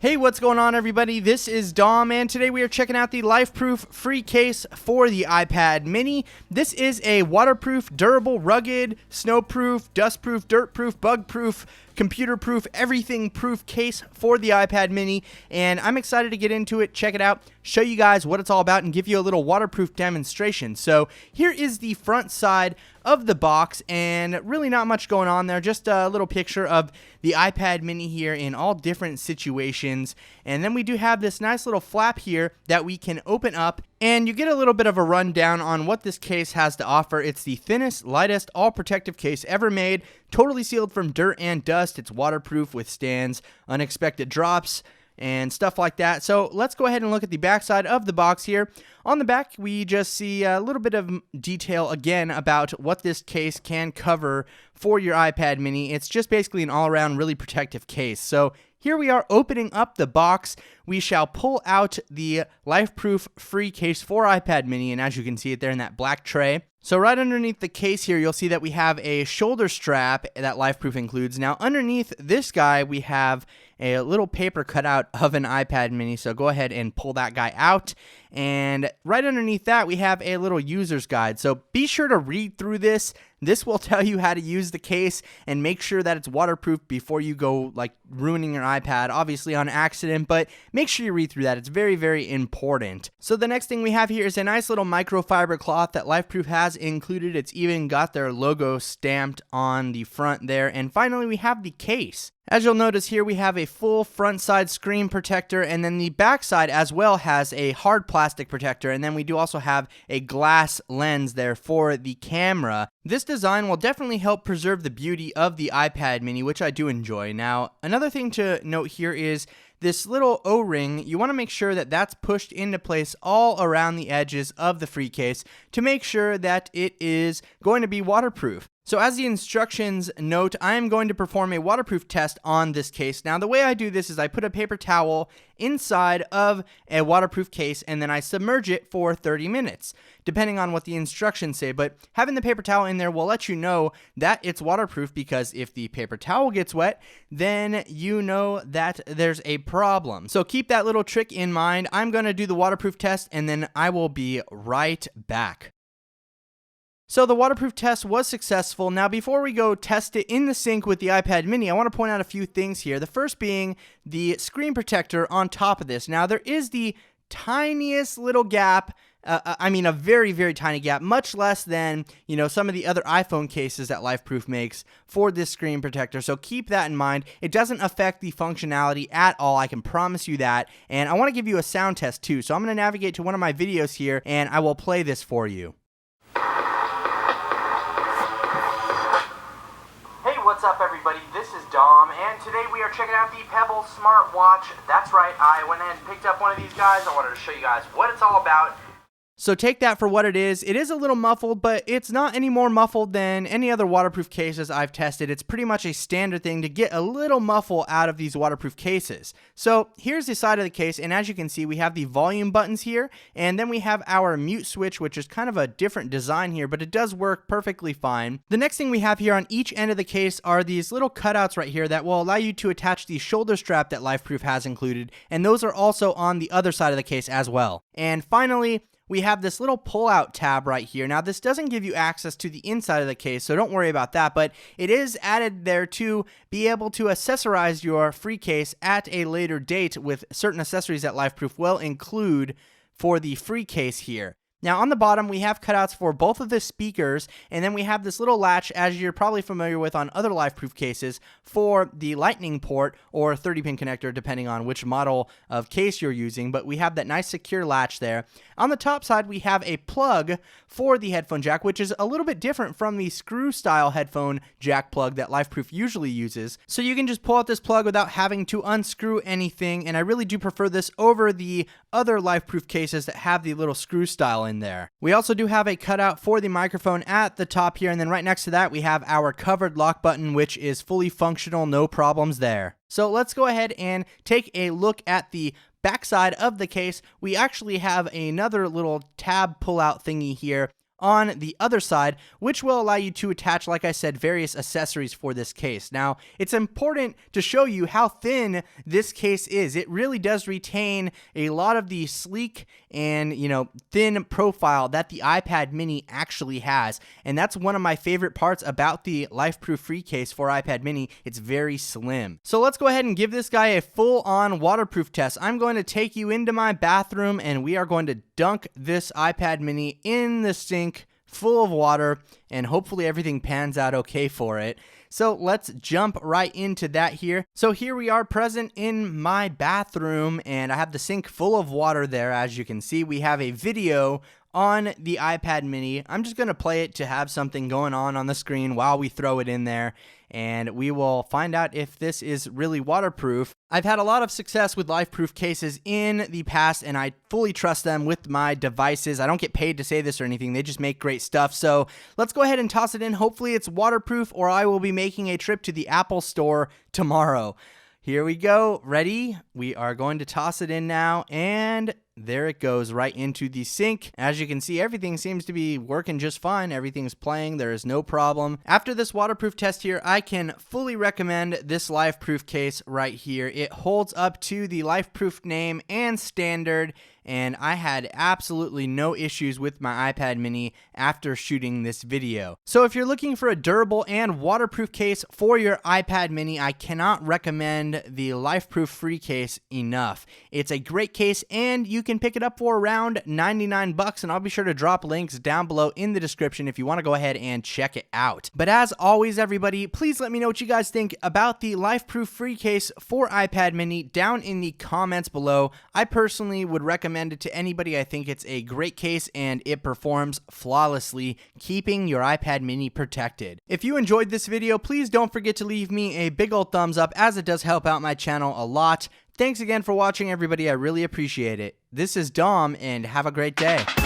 Hey, what's going on, everybody? This is Dom, and today we are checking out the LifeProof free case for the iPad mini. This is a waterproof, durable, rugged, snowproof, dustproof, dirtproof, bugproof, computer-proof, everything-proof case for the iPad mini, and I'm excited to get into it, check it out, show you guys what it's all about, and give you a little waterproof demonstration. So here is the front side of the box, and really not much going on there, just a little picture of the iPad mini here in all different situations. And then we do have this nice little flap here that we can open up, and you get a little bit of a rundown on what this case has to offer. It's the thinnest, lightest, all-protective case ever made, totally sealed from dirt and dust. It's waterproof, withstands unexpected drops and stuff like that. So let's go ahead and look at the back side of the box here. On the back, we just see a little bit of detail again about what this case can cover for your iPad mini. It's just basically an all-around really protective case. So here we are opening up the box. We shall pull out the LifeProof free case for iPad mini, and as you can see it there in that black tray. So right underneath the case here, you'll see that we have a shoulder strap that LifeProof includes. Now underneath this guy, we have a little paper cutout of an iPad mini, so go ahead and pull that guy out. And right underneath that, we have a little user's guide. So be sure to read through this. This will tell you how to use the case and make sure that it's waterproof before you go like ruining your iPad, obviously on accident, but make sure you read through that. It's very, very important. So the next thing we have here is a nice little microfiber cloth that LifeProof has included. It's even got their logo stamped on the front there. And finally, we have the case. As you'll notice here, we have a full front side screen protector, and then the back side as well has a hard plastic protector, and then we do also have a glass lens there for the camera. This design will definitely help preserve the beauty of the iPad mini, which I do enjoy. Now, another thing to note here is this little O-ring. You want to make sure that that's pushed into place all around the edges of the free case to make sure that it is going to be waterproof. So as the instructions note, I am going to perform a waterproof test on this case. Now the way I do this is I put a paper towel inside of a waterproof case and then I submerge it for 30 minutes, depending on what the instructions say. But having the paper towel in there will let you know that it's waterproof, because if the paper towel gets wet, then you know that there's a problem. So keep that little trick in mind. I'm going to do the waterproof test and then I will be right back. So the waterproof test was successful. Now before we go test it in the sink with the iPad mini, I want to point out a few things here. The first being the screen protector on top of this. Now there is the tiniest little gap, a very, very tiny gap, much less than, some of the other iPhone cases that LifeProof makes for this screen protector. So keep that in mind. It doesn't affect the functionality at all, I can promise you that. And I want to give you a sound test too. So I'm going to navigate to one of my videos here and I will play this for you. What's up, everybody? This is Dom, and today we are checking out the Pebble smartwatch. That's right, I went ahead and picked up one of these guys. I wanted to show you guys what it's all about. So take that for what it is. It is a little muffled, but it's not any more muffled than any other waterproof cases I've tested. It's pretty much a standard thing to get a little muffle out of these waterproof cases. So here's the side of the case, and as you can see, we have the volume buttons here, and then we have our mute switch, which is kind of a different design here, but it does work perfectly fine. The next thing we have here on each end of the case are these little cutouts right here that will allow you to attach the shoulder strap that LifeProof has included, and those are also on the other side of the case as well. And finally, we have this little pull-out tab right here. Now, this doesn't give you access to the inside of the case, so don't worry about that, but it is added there to be able to accessorize your free case at a later date with certain accessories that LifeProof will include for the free case here. Now on the bottom, we have cutouts for both of the speakers, and then we have this little latch, as you're probably familiar with on other LifeProof cases, for the lightning port or 30-pin connector, depending on which model of case you're using, but we have that nice secure latch there. On the top side, we have a plug for the headphone jack, which is a little bit different from the screw-style headphone jack plug that LifeProof usually uses. So you can just pull out this plug without having to unscrew anything, and I really do prefer this over the other LifeProof cases that have the little screw style in there. We also do have a cutout for the microphone at the top here, and then right next to that we have our covered lock button, which is fully functional, no problems there. So let's go ahead and take a look at the backside of the case. We actually have another little tab pull-out thingy here on the other side, which will allow you to attach, like I said, various accessories for this case. Now, it's important to show you how thin this case is. It really does retain a lot of the sleek and, thin profile that the iPad mini actually has. And that's one of my favorite parts about the LifeProof free case for iPad mini. It's very slim. So let's go ahead and give this guy a full-on waterproof test. I'm going to take you into my bathroom and we are going to dunk this iPad mini in the sink full of water, and hopefully everything pans out okay for it. So let's jump right into that here. So here we are present in my bathroom, and I have the sink full of water there. As you can see, we have a video on the iPad mini. I'm just going to play it to have something going on the screen while we throw it in there, and we will find out if this is really waterproof. I've had a lot of success with LifeProof cases in the past, and I fully trust them with my devices. I don't get paid to say this or anything. They just make great stuff. So let's go ahead and toss it in. Hopefully it's waterproof, or I will be making a trip to the Apple store tomorrow. Here we go. Ready? We are going to toss it in now, and there it goes right into the sink. As you can see, everything seems to be working just fine. Everything's playing. There is no problem. After this waterproof test here, I can fully recommend this LifeProof case right here. It holds up to the LifeProof name and standard, and I had absolutely no issues with my iPad mini after shooting this video. So if you're looking for a durable and waterproof case for your iPad mini, I cannot recommend the LifeProof free case enough. It's a great case, and you can pick it up for around 99 bucks, and I'll be sure to drop links down below in the description if you want to go ahead and check it out. But as always, everybody, please let me know what you guys think about the LifeProof free case for iPad mini down in the comments below. I personally would recommend it to anybody. I think it's a great case and it performs flawlessly, keeping your iPad mini protected. If you enjoyed this video, please don't forget to leave me a big old thumbs up, as it does help out my channel a lot. Thanks again for watching, everybody. I really appreciate it. This is Dom, and have a great day.